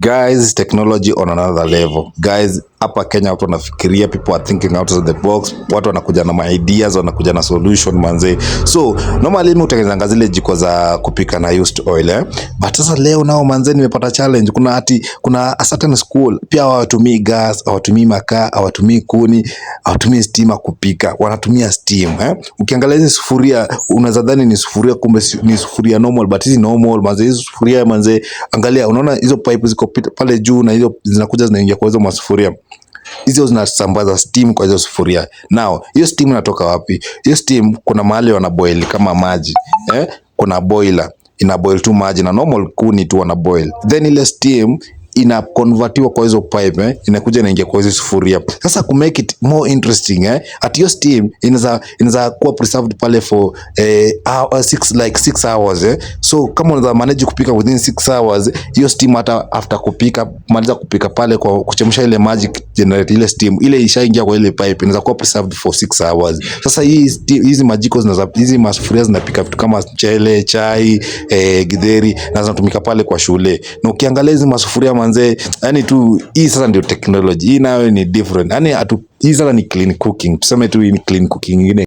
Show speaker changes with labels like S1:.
S1: Guys, technology on another level. Guys, hapa Kenya watu wanafikiria, people are thinking out of the box, watu wanakuja na ideas, wanakuja na solution manze. So, normally mimi utengeneza zile jiko za kupika na used oil But sasa leo nao manze nimepata challenge. Kuna a certain school pia hawatumii gas, hawatumii makaa, hawatumii kuni, hawatumii stima kupika. Wanatumia steam Ukiangalia hizi sufuria unaweza dhani ni sufuria, kumbe ni sufuria normal, but hizi normal manze. Hizo sufuria manze, angalia, unaona hizo pipe ziko pale juu na hizo zinakuja zinaingia kwa hizo masufuria. Hizo zinasambaza steam kwa hizo sufuria. Now, hiyo steam inatoka wapi? Hiyo steam kuna mahali wana boil kama maji. Kuna boiler ina boil tu maji na normal kuni tu wana boil. Then ile steam ina convertiwa kwa hizo pipe inakuja inaingia kwa hizo sufuria. Sasa ku make it more interesting at your steam inaweza kuwa preserved pale for 6 hours So kama unaweza manage kupika within 6 hours, hiyo steam hata after maliza kupika pale kwa kuchemsha ile maji generate ile steam ile ishaingia kwa ile pipe, inaweza kuwa preserved for 6 hours. Sasa hizi majiko hizi masufuria zinapika vitu kama mchele, chai, githeri na zinatumika pale kwa shule. Na ukiangalia hizi masufuria manze, yani tu hii sasa ndio technology. Hii nayo ni different. Yani hii sasa ni clean cooking. Tuseme tu hii ni clean cooking ingine.